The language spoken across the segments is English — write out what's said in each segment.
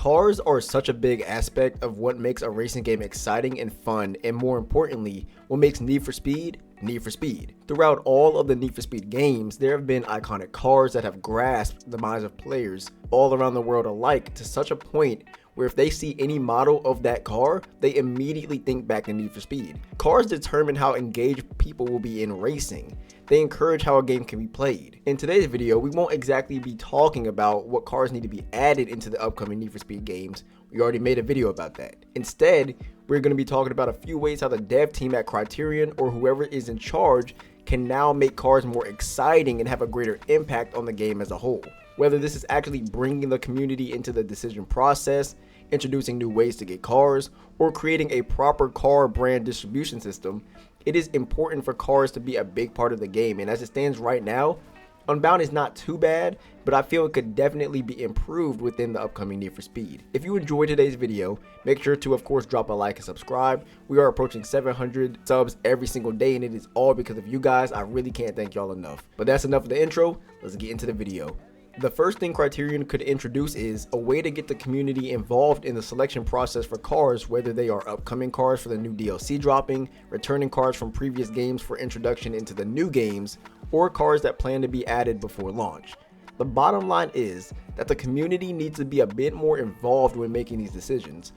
Cars are such a big aspect of what makes a racing game exciting and fun, and more importantly, what makes Need for Speed, Need for Speed. Throughout all of the Need for Speed games, there have been iconic cars that have grasped the minds of players all around the world alike to such a point where if they see any model of that car, they immediately think back to Need for Speed. Cars determine how engaged people will be in racing. They encourage how a game can be played. In today's video, we won't exactly be talking about what cars need to be added into the upcoming Need for Speed games. We already made a video about that. Instead, we're going to be talking about a few ways how the dev team at Criterion or whoever is in charge can now make cars more exciting and have a greater impact on the game as a whole. Whether this is actually bringing the community into the decision process, introducing new ways to get cars, or creating a proper car brand distribution system, it is important for cars to be a big part of the game. And as it stands right now, Unbound is not too bad, but I feel it could definitely be improved within the upcoming Need for Speed. If you enjoyed today's video, make sure to of course drop a like and subscribe. We are approaching 700 subs every single day, and it is all because of you guys. I really can't thank y'all enough. But that's enough of the intro. Let's get into the video. The first thing Criterion could introduce is a way to get the community involved in the selection process for cars, whether they are upcoming cars for the new DLC dropping, returning cars from previous games for introduction into the new games, or cars that plan to be added before launch. The bottom line is that the community needs to be a bit more involved when making these decisions.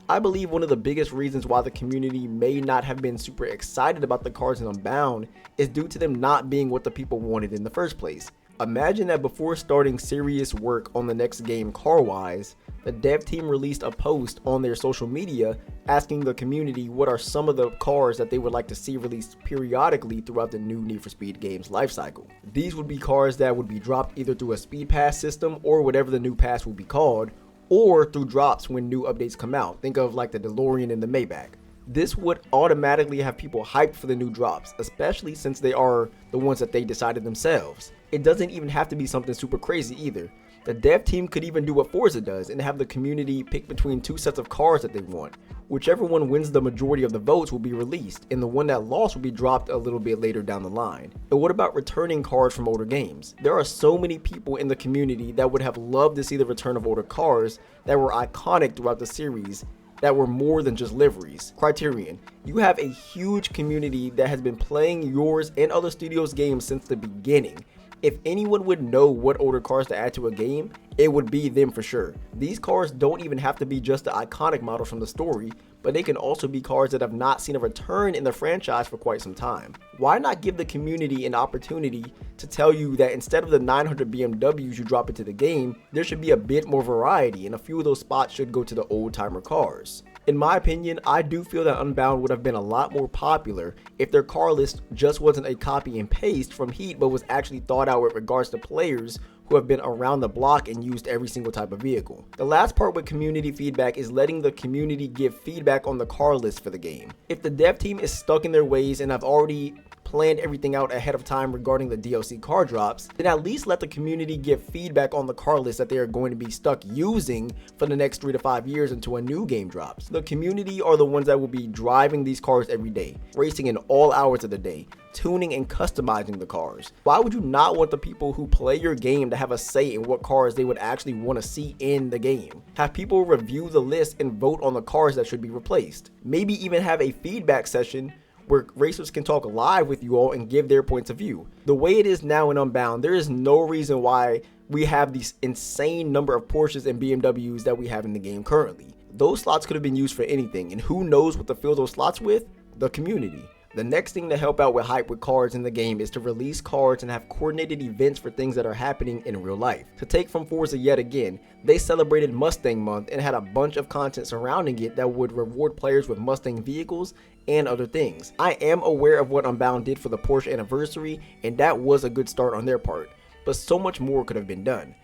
I believe one of the biggest reasons why the community may not have been super excited about the cars in Unbound is due to them not being what the people wanted in the first place. Imagine that before starting serious work on the next game car-wise, the dev team released a post on their social media asking the community what are some of the cars that they would like to see released periodically throughout the new Need for Speed game's lifecycle. These would be cars that would be dropped either through a speed pass system or whatever the new pass will be called, or through drops when new updates come out. Think of like the DeLorean and the Maybach. This would automatically have people hyped for the new drops, especially since they are the ones that they decided themselves. It doesn't even have to be something super crazy either. The dev team could even do what Forza does and have the community pick between two sets of cars that they want. Whichever one wins the majority of the votes will be released, and the one that lost will be dropped a little bit later down the line. And what about returning cars from older games? There are so many people in the community that would have loved to see the return of older cars that were iconic throughout the series, that were more than just liveries. Criterion, you have a huge community that has been playing yours and other studios' games since the beginning. If anyone would know what older cars to add to a game, it would be them for sure. These cars don't even have to be just the iconic models from the story, but they can also be cars that have not seen a return in the franchise for quite some time. Why not give the community an opportunity to tell you that instead of the 900 BMWs you drop into the game, there should be a bit more variety, and a few of those spots should go to the old timer cars. In my opinion, I do feel that Unbound would have been a lot more popular if their car list just wasn't a copy and paste from Heat, but was actually thought out with regards to players who have been around the block and used every single type of vehicle. The last part with community feedback is letting the community give feedback on the car list for the game. If the dev team is stuck in their ways and have already planned everything out ahead of time regarding the DLC car drops, then at least let the community give feedback on the car list that they are going to be stuck using for the next 3 to 5 years until a new game drops. The community are the ones that will be driving these cars every day, racing in all hours of the day, tuning and customizing the cars. Why would you not want the people who play your game to have a say in what cars they would actually want to see in the game? Have people review the list and vote on the cars that should be replaced. Maybe even have a feedback session where racers can talk live with you all and give their points of view. The way it is now in Unbound, there is no reason why we have these insane number of Porsches and BMWs that we have in the game currently. Those slots could have been used for anything, and who knows what to fill those slots with? The community. The next thing to help out with hype with cars in the game is to release cars and have coordinated events for things that are happening in real life. To take from Forza yet again, they celebrated Mustang Month and had a bunch of content surrounding it that would reward players with Mustang vehicles and other things. I am aware of what Unbound did for the Porsche anniversary, and that was a good start on their part, but so much more could have been done.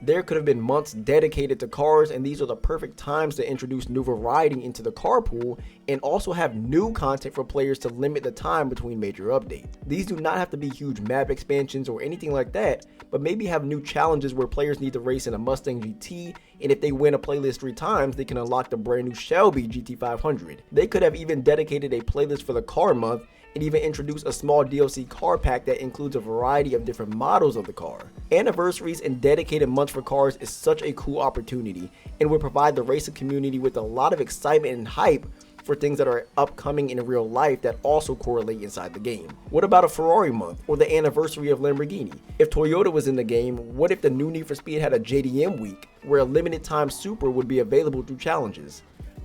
There could have been months dedicated to cars, and these are the perfect times to introduce new variety into the car pool and also have new content for players to limit the time between major updates. These do not have to be huge map expansions or anything like that, but maybe have new challenges where players need to race in a Mustang GT, and if they win a playlist 3 times, they can unlock the brand new Shelby GT500. They could have even dedicated a playlist for the car month and even introduce a small DLC car pack that includes a variety of different models of the car. Anniversaries and dedicated months for cars is such a cool opportunity and would provide the racing community with a lot of excitement and hype for things that are upcoming in real life that also correlate inside the game. What about a Ferrari month or the anniversary of Lamborghini? If Toyota was in the game, what if the new Need for Speed had a JDM week where a limited time super would be available through challenges?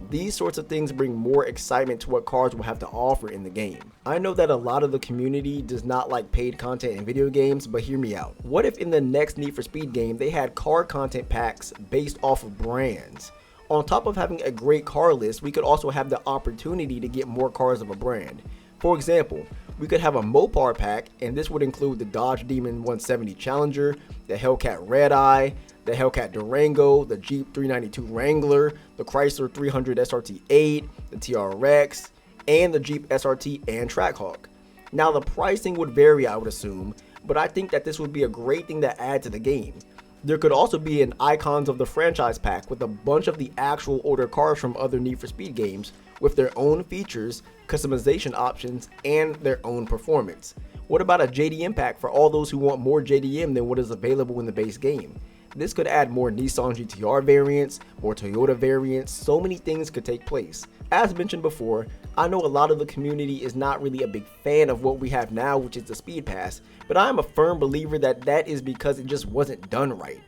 These sorts of things bring more excitement to what cars will have to offer in the game. I know that a lot of the community does not like paid content in video games, but hear me out. What if in the next Need for Speed game they had car content packs based off of brands? On top of having a great car list, we could also have the opportunity to get more cars of a brand. For example, we could have a Mopar pack, and this would include the Dodge Demon 170 Challenger, the Hellcat Red Eye, the Hellcat Durango, the Jeep 392 Wrangler, the Chrysler 300 SRT8, the TRX, and the Jeep SRT and Trackhawk. Now the pricing would vary, I would assume, but I think that this would be a great thing to add to the game. There could also be an Icons of the Franchise pack with a bunch of the actual older cars from other Need for Speed games with their own features, customization options, and their own performance. What about a JDM pack for all those who want more JDM than what is available in the base game? This could add more Nissan GTR variants, more Toyota variants, so many things could take place. As mentioned before, I know a lot of the community is not really a big fan of what we have now, which is the Speed Pass, but I am a firm believer that that is because it just wasn't done right.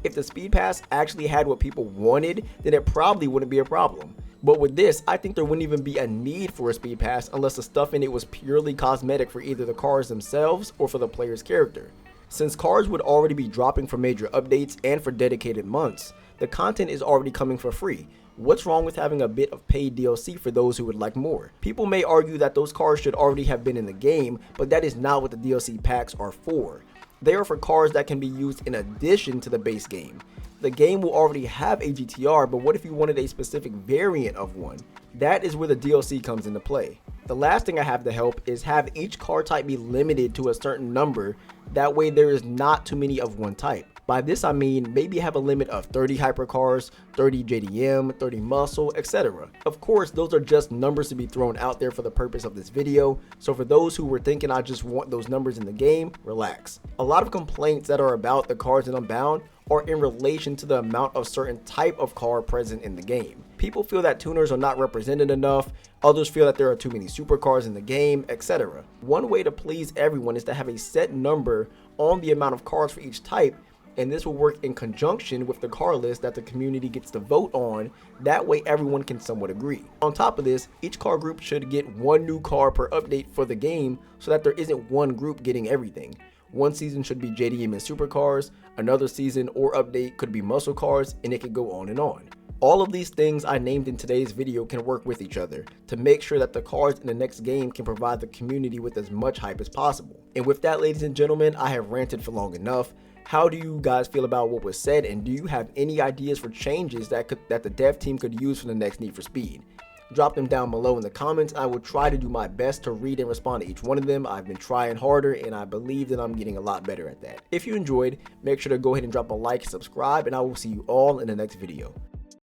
If the Speed Pass actually had what people wanted, then it probably wouldn't be a problem. But with this, I think there wouldn't even be a need for a Speed Pass unless the stuff in it was purely cosmetic for either the cars themselves or for the player's character. Since cars would already be dropping for major updates and for dedicated months, the content is already coming for free. What's wrong with having a bit of paid DLC for those who would like more? People may argue that those cars should already have been in the game, but that is not what the DLC packs are for. They are for cars that can be used in addition to the base game. The game will already have a GTR, but what if you wanted a specific variant of one? That is where the DLC comes into play. The last thing I have to help is have each car type be limited to a certain number, that way there is not too many of one type. By this I mean maybe have a limit of 30 hypercars, 30 JDM, 30 muscle, etc. Of course, those are just numbers to be thrown out there for the purpose of this video, so for those who were thinking I just want those numbers in the game, relax. A lot of complaints that are about the cars in Unbound are in relation to the amount of certain type of car present in the game. People feel that tuners are not represented enough, others feel that there are too many supercars in the game, etc. One way to please everyone is to have a set number on the amount of cars for each type, and this will work in conjunction with the car list that the community gets to vote on. That way everyone can somewhat agree. On top of this, each car group should get one new car per update for the game so that there isn't one group getting everything. One season should be JDM and supercars, another season or update could be muscle cars, and it could go on and on. All of these things I named in today's video can work with each other to make sure that the cars in the next game can provide the community with as much hype as possible. And with that, ladies and gentlemen, I have ranted for long enough. How do you guys feel about what was said, and do you have any ideas for changes that the dev team could use for the next Need for Speed? Drop them down below in the comments. I will try to do my best to read and respond to each one of them. I've been trying harder, and I believe that I'm getting a lot better at that. If you enjoyed, make sure to go ahead and drop a like and subscribe, and I will see you all in the next video.